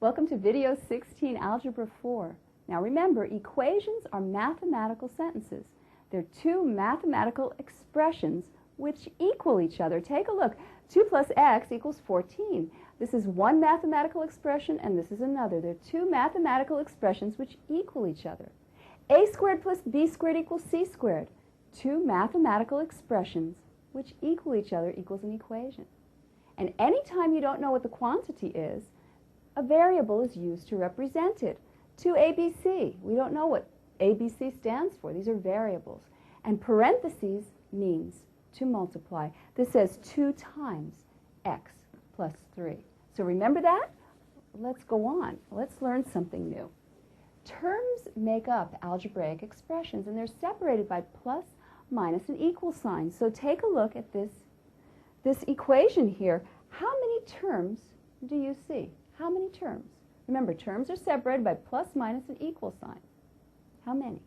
Welcome to video 16, Algebra 4. Now remember, equations are mathematical sentences. They're two mathematical expressions which equal each other. Take a look. 2 plus x equals 14. This is one mathematical expression and this is another. They're two mathematical expressions which equal each other. A squared plus b squared equals c squared. Two mathematical expressions which equal each other equals an equation. And anytime you don't know what the quantity is, a variable is used to represent it. 2abc, we don't know what abc stands for. These are variables. And parentheses means to multiply. This says 2 times x plus 3. So remember that? Let's go on. Let's learn something new. Terms make up algebraic expressions, and they're separated by plus, minus, and equal signs. So take a look at this equation here. How many terms do you see? How many terms? Remember, terms are separated by plus, minus, and equal sign. How many?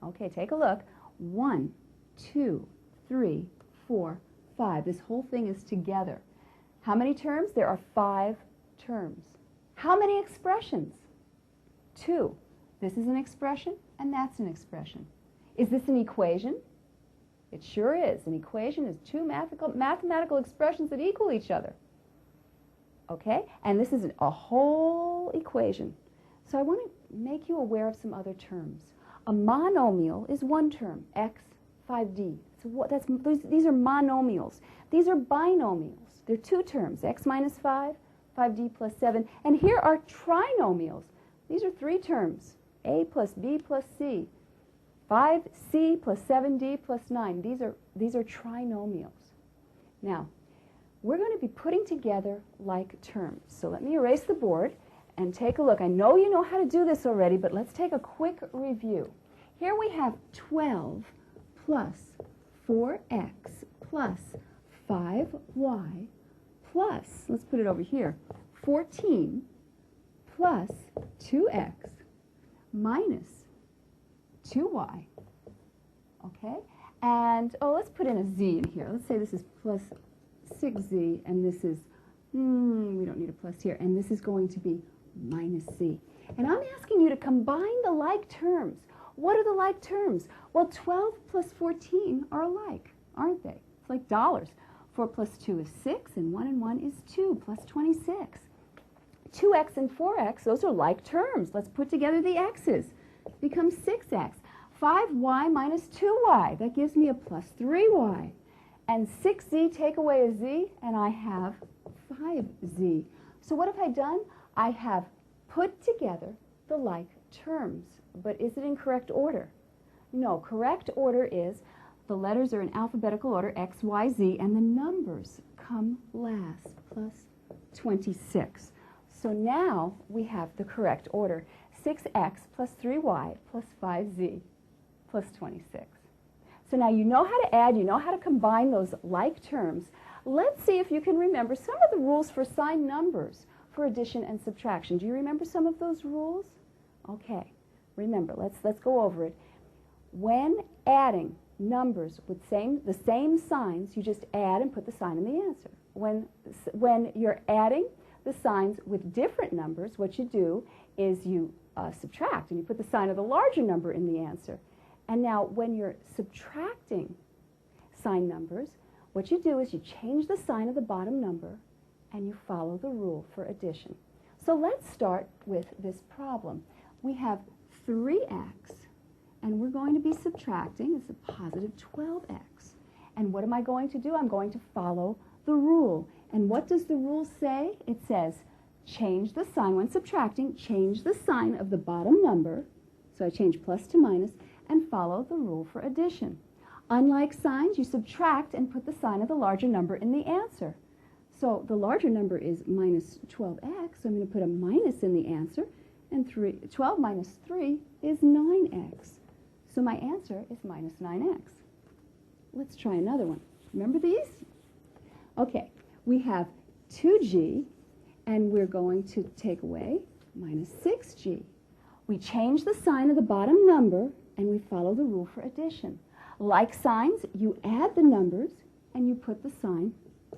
Okay, take a look. 1, 2, 3, 4, 5. This whole thing is together. How many terms? There are 5 terms. How many expressions? 2. This is an expression, and that's an expression. Is this an equation? It sure is. An equation is two mathematical expressions that equal each other. Okay? And this is a whole equation. So I want to make you aware of some other terms. A monomial is one term, x, 5d. So these are monomials. These are binomials. They're two terms, x minus 5, 5d plus 7. And here are trinomials. These are 3 terms, a plus b plus c, 5c plus 7d plus 9. These are trinomials. Now, we're going to be putting together like terms. So let me erase the board and take a look. I know you know how to do this already, but let's take a quick review. Here we have 12 plus 4x plus 5y plus, let's put it over here, 14 plus 2x minus 2y. Okay? And, let's put in a z in here. Let's say this is plus 6z, and this is, we don't need a plus here, and this is going to be minus z. And I'm asking you to combine the like terms. What are the like terms? Well, 12 plus 14 are alike, aren't they? It's like dollars. 4 plus 2 is 6, and 1 is 2, plus 26. 2x and 4x, those are like terms. Let's put together the x's. It becomes 6x. 5y minus 2y, that gives me a plus 3y. And 6z, take away a z, and I have 5z. So what have I done? I have put together the like terms. But is it in correct order? No, correct order is the letters are in alphabetical order, x, y, z, and the numbers come last, plus 26. So now we have the correct order, 6x plus 3y plus 5z plus 26. So now you know how to add, you know how to combine those like terms. Let's see if you can remember some of the rules for signed numbers for addition and subtraction. Do you remember some of those rules? Okay, remember, let's go over it. When adding numbers with the same signs, you just add and put the sign in the answer. When you're adding the signs with different numbers, what you do is you subtract, and you put the sign of the larger number in the answer. And now when you're subtracting signed numbers, what you do is you change the sign of the bottom number and you follow the rule for addition. So let's start with this problem. We have 3x, and we're going to be subtracting. It's a positive 12x. And what am I going to do? I'm going to follow the rule. And what does the rule say? It says, change the sign when subtracting, change the sign of the bottom number. So I change plus to minus, and follow the rule for addition. Unlike signs, you subtract and put the sign of the larger number in the answer. So the larger number is minus 12x, so I'm going to put a minus in the answer, and 12 minus 3 is 9x. So my answer is minus 9x. Let's try another one. Remember these? Okay, we have 2g, and we're going to take away minus 6g. We change the sign of the bottom number, and we follow the rule for addition. Like signs, you add the numbers, and you put the sign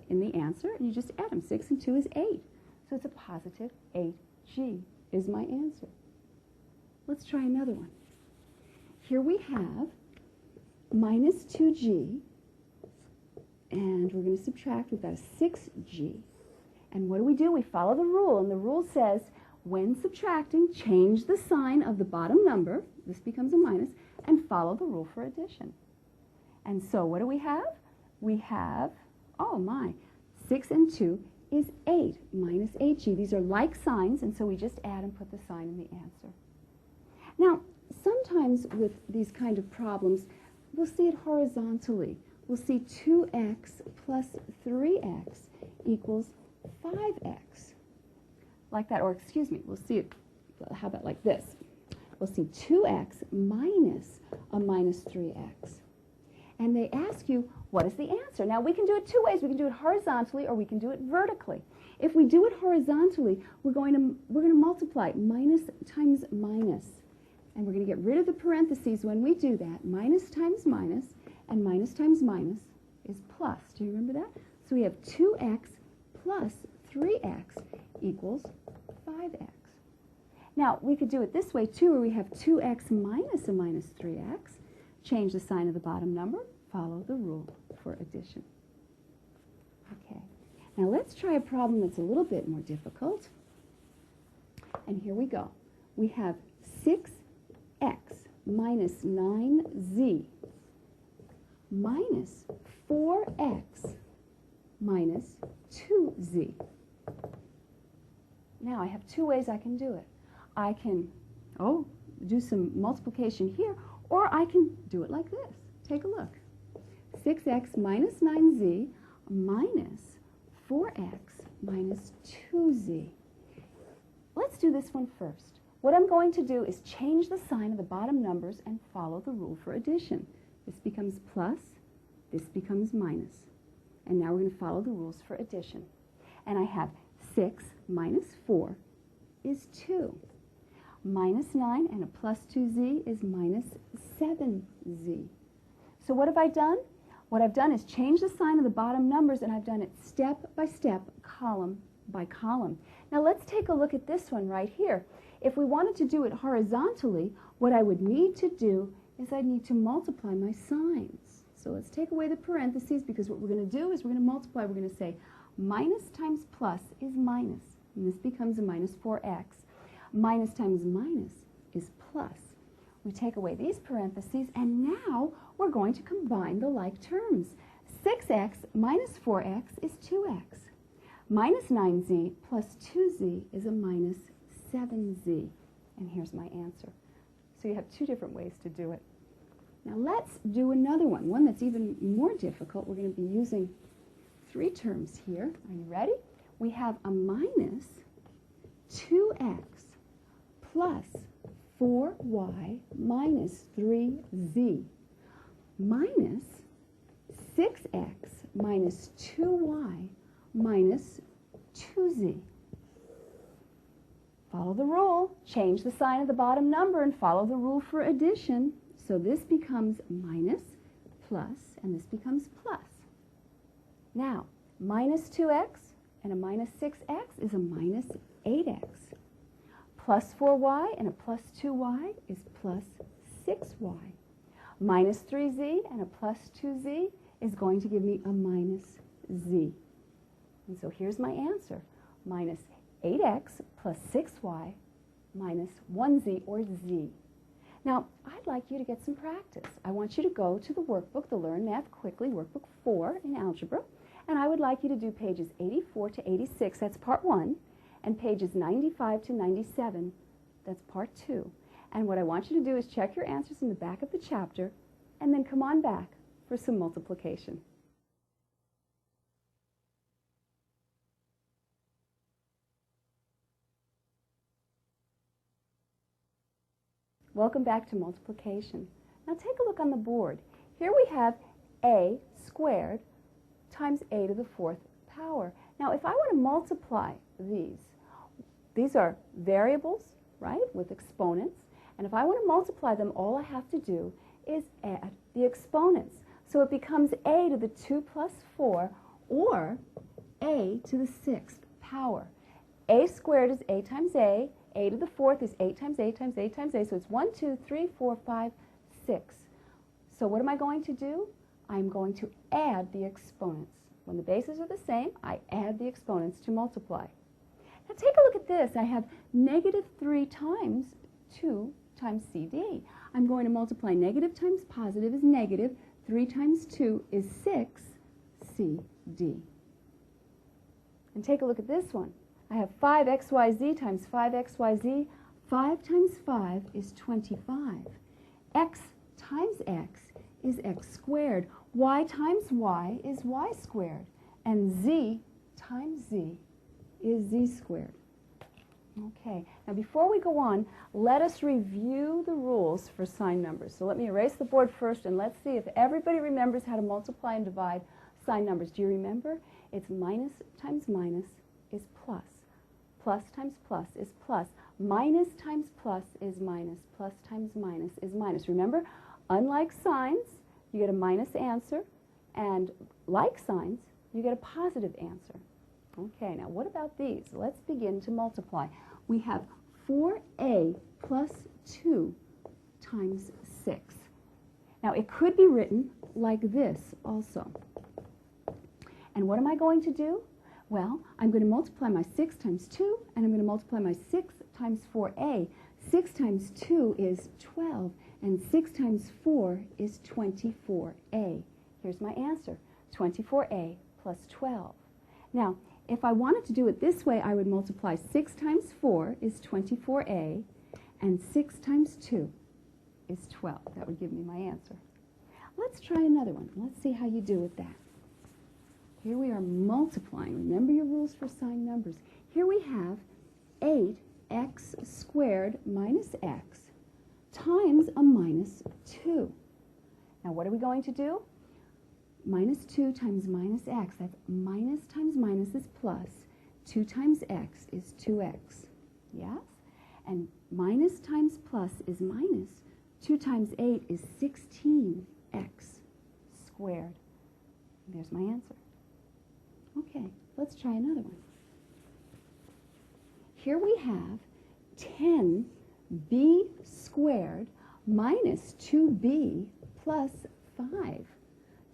in the answer, and you just add them. 6 and 2 is 8. So it's a positive 8g is my answer. Let's try another one. Here we have minus 2g, and we're going to subtract. We've got a 6g. And what do? We follow the rule, and the rule says when subtracting, change the sign of the bottom number, this becomes a minus, and follow the rule for addition. And so what do we have? We have, oh my, 6 and 2 is 8 minus 8g. These are like signs, and so we just add and put the sign in the answer. Now, sometimes with these kind of problems, we'll see it horizontally. We'll see 2x plus 3x equals 5x. Like that, or excuse me, we'll see it, how about like this? We'll see 2x minus a minus 3x. And they ask you, what is the answer? Now, we can do it two ways. We can do it horizontally or we can do it vertically. If we do it horizontally, we're going to multiply minus times minus. And we're going to get rid of the parentheses when we do that. Minus times minus, and minus times minus is plus. Do you remember that? So we have 2x plus 3x equals 5x. Now, we could do it this way too, where we have 2x minus a minus 3x. Change the sign of the bottom number, follow the rule for addition. Okay, now let's try a problem that's a little bit more difficult. And here we go. We have 6x minus 9z minus 4x minus 2z. Now, I have two ways I can do it. I can, do some multiplication here, or I can do it like this. Take a look. 6x minus 9z minus 4x minus 2z. Let's do this one first. What I'm going to do is change the sign of the bottom numbers and follow the rule for addition. This becomes plus, this becomes minus. And now we're going to follow the rules for addition. And I have 6 minus 4 is 2. Minus 9 and a plus 2z is minus 7z. So what have I done? What I've done is change the sign of the bottom numbers, and I've done it step by step, column by column. Now let's take a look at this one right here. If we wanted to do it horizontally, what I would need to do is I'd need to multiply my signs. So let's take away the parentheses, because what we're going to do is we're going to multiply. We're going to say minus times plus is minus, and this becomes a minus 4x. Minus times minus is plus. We take away these parentheses, and now we're going to combine the like terms. 6x minus 4x is 2x. Minus 9z plus 2z is a minus 7z. And here's my answer. So you have two different ways to do it. Now let's do another one that's even more difficult. We're going to be using three terms here. Are you ready? We have a minus 2x plus 4y minus 3z minus 6x minus 2y minus 2z. Follow the rule. Change the sign of the bottom number and follow the rule for addition. So this becomes minus, plus, and this becomes plus. Now, minus 2x and a minus 6x is a minus 8x. Plus 4y and a plus 2y is plus 6y. Minus 3z and a plus 2z is going to give me a minus z. And so here's my answer. Minus 8x plus 6y minus 1z, or z. Now, I'd like you to get some practice. I want you to go to the workbook, the Learn Math Quickly, workbook 4 in Algebra, and I would like you to do pages 84 to 86, that's part 1, and pages 95 to 97, that's part 2. And what I want you to do is check your answers in the back of the chapter, and then come on back for some multiplication. Welcome back to multiplication. Now take a look on the board. Here we have a squared times a to the 4th power. Now if I want to multiply these are variables, right, with exponents. And if I want to multiply them, all I have to do is add the exponents. So it becomes a to the 2 plus 4, or a to the 6th power. a squared is a times a to the fourth is 8 times a times a times a, so it's 1, 2, 3, 4, 5, 6. So what am I going to do? I'm going to add the exponents. When the bases are the same, I add the exponents to multiply. Now take a look at this. I have negative 3 times 2 times CD. I'm going to multiply negative times positive is negative. 3 times 2 is 6 CD. And take a look at this one. I have 5xyz times 5xyz. 5 times 5 is 25. X times x is x squared. Y times y is y squared. And z times z is z squared. Okay, now before we go on, let us review the rules for sign numbers. So let me erase the board first, and let's see if everybody remembers how to multiply and divide sign numbers. Do you remember? It's minus times minus is plus. Plus times plus is plus. Minus times plus is minus. Plus times minus is minus. Remember, unlike signs, you get a minus answer, and like signs, you get a positive answer. Okay, now what about these? Let's begin to multiply. We have 4a plus 2 times 6. Now, it could be written like this also. And what am I going to do? Well, I'm going to multiply my 6 times 2, and I'm going to multiply my 6 times 4a. 6 times 2 is 12, and 6 times 4 is 24a. Here's my answer, 24a plus 12. Now, if I wanted to do it this way, I would multiply 6 times 4 is 24a, and 6 times 2 is 12. That would give me my answer. Let's try another one. Let's see how you do with that. Here we are multiplying. Remember your rules for sign numbers. Here we have 8x squared minus x times a minus 2. Now what are we going to do? Minus 2 times minus x, that's minus times minus is plus. 2 times x is 2x. Yes? And minus times plus is minus. 2 times 8 is 16x squared. There's my answer. Okay, let's try another one. Here we have 10b squared minus 2b plus 5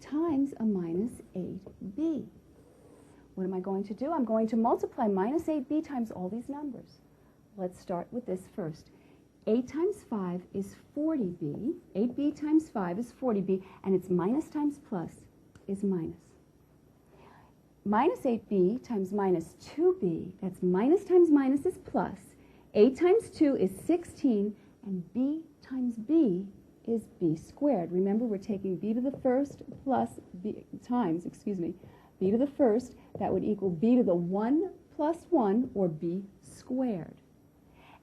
times a minus 8b. What am I going to do? I'm going to multiply minus 8b times all these numbers. Let's start with this first. 8 times 5 is 40b. 8b times 5 is 40b, and it's minus times plus is minus. Minus 8b times minus 2b, that's minus times minus is plus. 8 times 2 is 16, and b times b is b squared. Remember, we're taking b to the first plus b times, b to the first. That would equal b to the 1 plus 1, or b squared.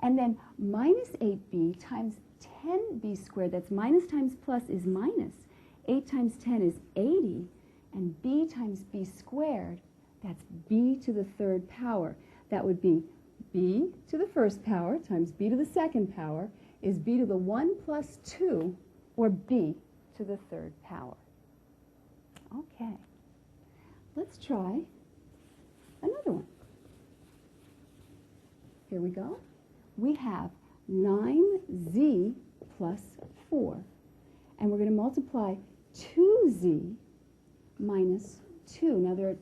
And then minus 8b times 10b squared, that's minus times plus is minus. 8 times 10 is 80, and b times b squared, that's b to the third power. That would be b to the first power times b to the second power is b to the 1 plus 2, or b to the third power. Okay, let's try another one. Here we go. We have 9z plus 4, and we're going to multiply 2z minus 2. Now, there are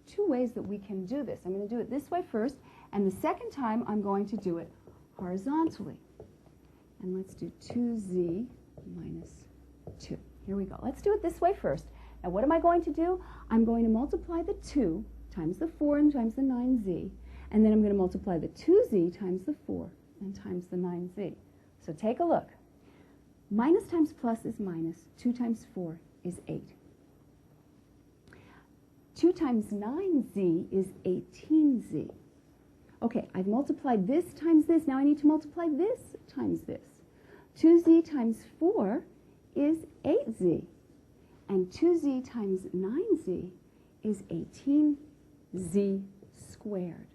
two ways that we can do this. I'm going to do it this way first, and the second time I'm going to do it horizontally. And let's do 2z minus 2. Here we go. Let's do it this way first. Now, what am I going to do? I'm going to multiply the 2 times the 4 and times the 9z, and then I'm going to multiply the 2z times the 4 and times the 9z. So take a look. Minus times plus is minus. 2 times 4 is 8. 2 times 9z is 18z. Okay, I've multiplied this times this. Now I need to multiply this times this. 2z times 4 is 8z. And 2z times 9z is 18z squared.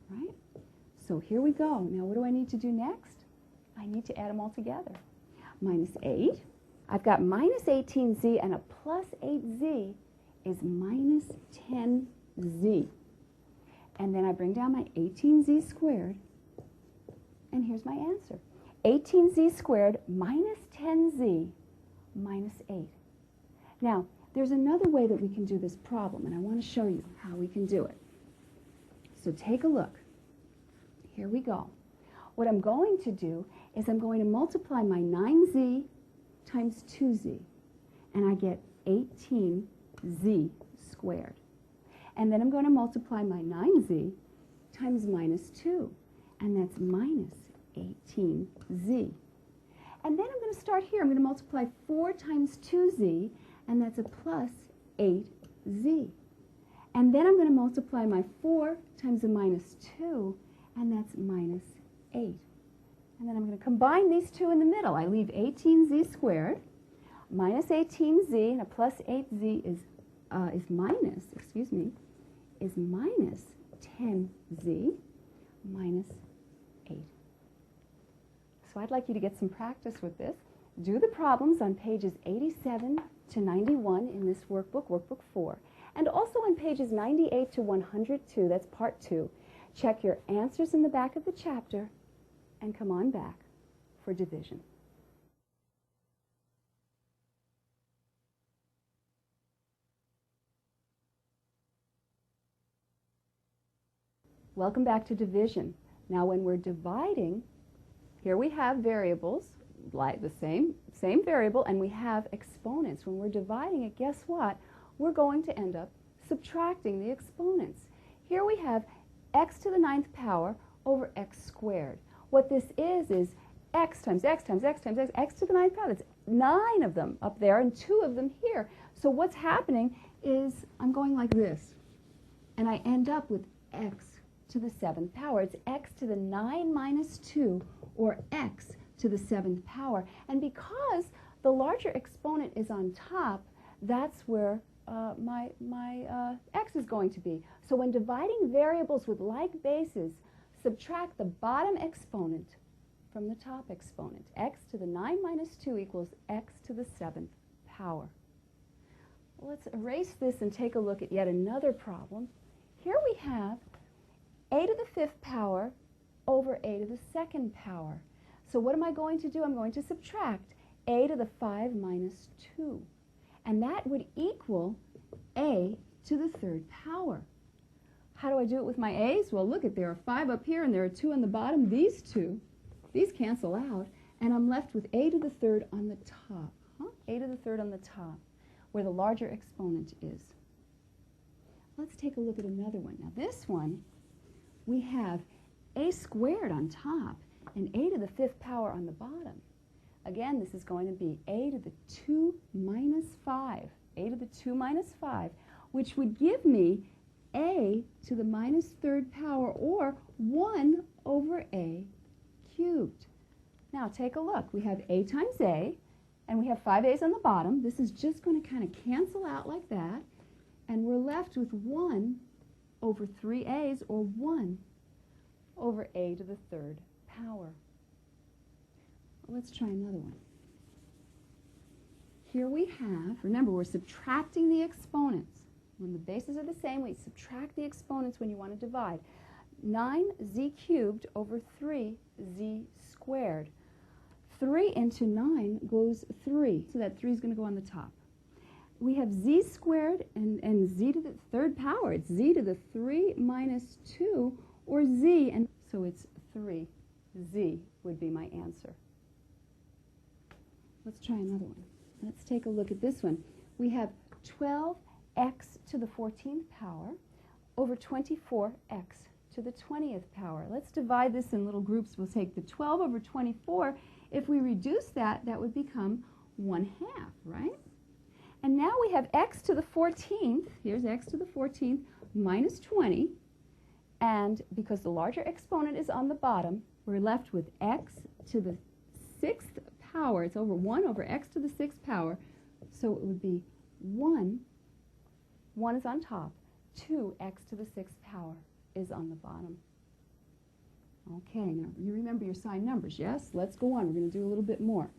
Right? So here we go. Now what do I need to do next? I need to add them all together. Minus 8. I've got minus 18z, and a plus 8z is minus 10z. And then I bring down my 18z squared, and here's my answer. 18z squared minus 10z minus 8. Now, there's another way that we can do this problem, and I want to show you how we can do it. So take a look. Here we go. What I'm going to do is I'm going to multiply my 9z times 2z, and I get 18z squared. And then I'm going to multiply my 9z times minus 2, and that's minus 18z. And then I'm going to start here. I'm going to multiply 4 times 2z, and that's a plus 8z. And then I'm going to multiply my 4 times a minus 2, and that's minus 8. And then I'm going to combine these two in the middle. I leave 18z squared minus 18z, and a plus 8z is minus 10z minus 8. So I'd like you to get some practice with this. Do the problems on pages 87 to 91 in this workbook, workbook 4, and also on pages 98 to 102, that's part 2. Check your answers in the back of the chapter and come on back for division. Welcome back to division. Now when we're dividing, here we have variables, like the same variable, and we have exponents. When we're dividing it, guess what? We're going to end up subtracting the exponents. Here we have x to the 9th power over x squared. What this is x times x times x times x to the 9th power. That's 9 of them up there and 2 of them here. So what's happening is I'm going like this, and I end up with x to the 7th power. It's x to the 9 minus 2, or x to the 7th power. And because the larger exponent is on top, that's where my x is going to be. So when dividing variables with like bases, subtract the bottom exponent from the top exponent. X to the 9 minus 2 equals x to the 7th power. Well, let's erase this and take a look at yet another problem. Here we have a to the 5th power over a to the 2nd power. So what am I going to do? I'm going to subtract a to the 5 minus 2. And that would equal a to the 3rd power. How do I do it with my a's? Well, look, there are 5 up here and there are 2 on the bottom. These cancel out, and I'm left with a to the 3rd on the top. A to the 3rd on the top, where the larger exponent is. Let's take a look at another one. Now this one, we have a squared on top and a to the 5th power on the bottom. Again, this is going to be a to the 2 minus 5, a to the 2 minus 5, which would give me a to the minus 3rd power, or 1 over a cubed. Now take a look. We have a times a, and we have 5 a's on the bottom. This is just going to kind of cancel out like that, and we're left with 1 over 3 a's, or 1 over a to the 3rd power. Let's try another one. Here we have, remember, we're subtracting the exponents. When the bases are the same, we subtract the exponents when you want to divide. 9z cubed over 3z squared. 3 into 9 goes 3, so that 3 is going to go on the top. We have z squared and z to the 3rd power. It's z to the 3 minus 2, or z, and so it's 3z would be my answer. Let's try another one. Let's take a look at this one. We have 12x to the 14th power over 24x to the 20th power. Let's divide this in little groups. We'll take the 12 over 24. If we reduce that, that would become 1/2, right? And now we have x to the 14th. Here's x to the 14th minus 20. And because the larger exponent is on the bottom, we're left with x to the 6th power. It's over 1 over x to the 6th power. So it would be 1 is on top, 2x to the 6th power is on the bottom. Okay, now you remember your sign numbers, yes? Let's go on. We're going to do a little bit more.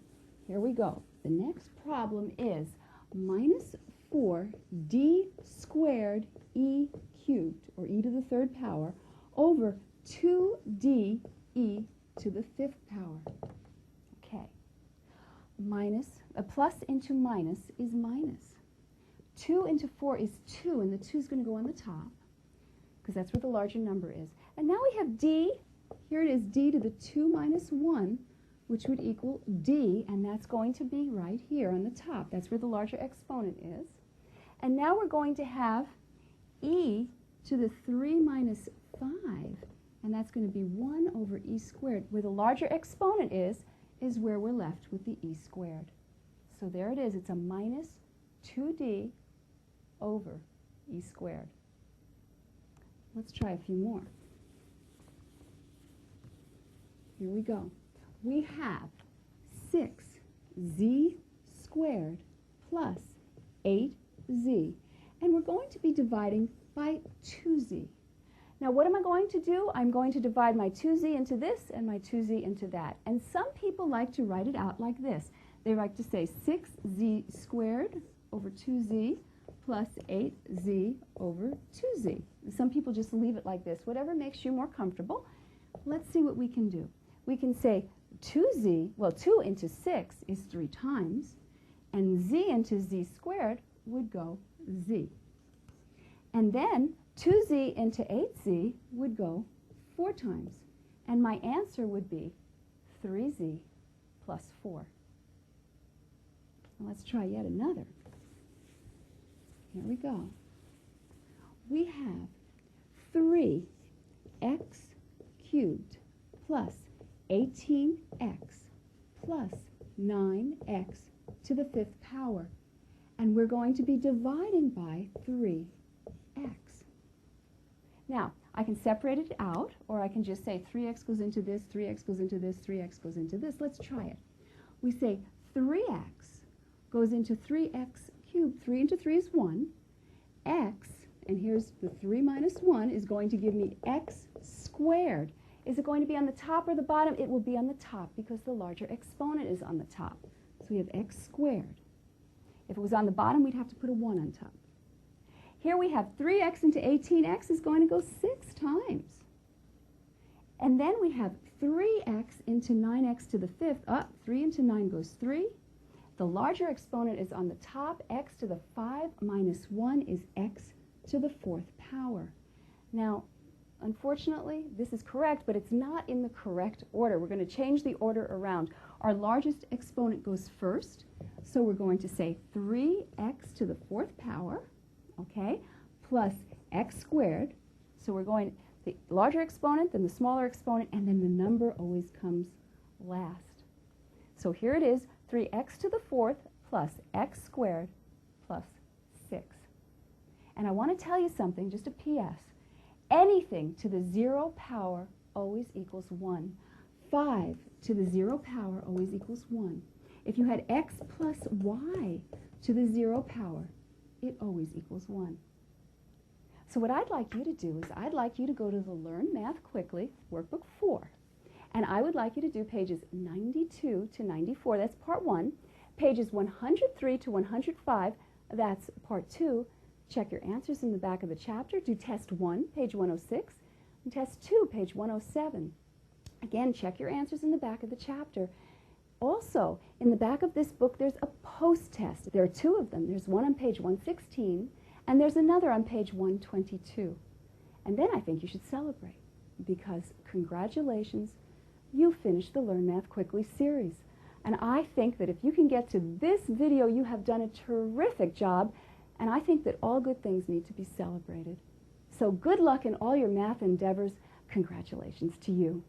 Here we go. The next problem is minus 4d squared e cubed, or e to the third power, over 2d e to the fifth power. Okay. Minus, a plus into minus is minus. 2 into 4 is 2, and the 2 is going to go on the top, because that's where the larger number is. And now we have d. Here it is, d to the 2 minus 1, which would equal d, and that's going to be right here on the top. That's where the larger exponent is. And now we're going to have e to the 3 minus 5, and that's going to be 1 over e squared. Where the larger exponent is where we're left with the e squared. So there it is. It's a minus 2d over e squared. Let's try a few more. Here we go. We have 6z squared plus 8z, and we're going to be dividing by 2z. Now what am I going to do? I'm going to divide my 2z into this and my 2z into that. And some people like to write it out like this. They like to say 6z squared over 2z plus 8z over 2z. Some people just leave it like this. Whatever makes you more comfortable. Let's see what we can do. We can say 2z, well, 2 into 6 is 3 times, and z into z squared would go z. And then 2z into 8z would go 4 times, and my answer would be 3z plus 4. Now let's try yet another. Here we go. We have 3x cubed plus 18x plus 9x to the fifth power, and we're going to be dividing by 3x. Now, I can separate it out, or I can just say 3x goes into this, 3x goes into this, 3x goes into this. Let's try it. We say 3x goes into 3x cubed. 3 into 3 is 1. X, and here's the 3 minus 1, is going to give me x squared. Is it going to be on the top or the bottom? It will be on the top because the larger exponent is on the top. So we have x squared. If it was on the bottom, we'd have to put a 1 on top. Here we have 3x into 18x is going to go 6 times. And then we have 3x into 9x to the fifth. 3 into 9 goes 3. The larger exponent is on the top. X to the 5 minus 1 is x to the fourth power. Now, unfortunately, this is correct, but it's not in the correct order. We're going to change the order around. Our largest exponent goes first, so we're going to say 3x to the fourth power, okay, plus x squared. So we're going the larger exponent, then the smaller exponent, and then the number always comes last. So here it is, 3x to the fourth plus x squared plus 6. And I want to tell you something, just a P.S. Anything to the 0 power always equals 1. 5 to the 0 power always equals 1. If you had x plus y to the 0 power, it always equals 1. So what I'd like you to do is I'd like you to go to the Learn Math Quickly, Workbook 4. And I would like you to do pages 92 to 94, that's part 1. Pages 103 to 105, that's part 2. Check your answers in the back of the chapter. Do test 1, page 106, and test 2, page 107. Again, check your answers in the back of the chapter. Also, in the back of this book, there's a post-test. There are 2 of them. There's one on page 116, and there's another on page 122. And then I think you should celebrate, because congratulations, you finished the Learn Math Quickly series. And I think that if you can get to this video, you have done a terrific job. And I think that all good things need to be celebrated. So good luck in all your math endeavors. Congratulations to you.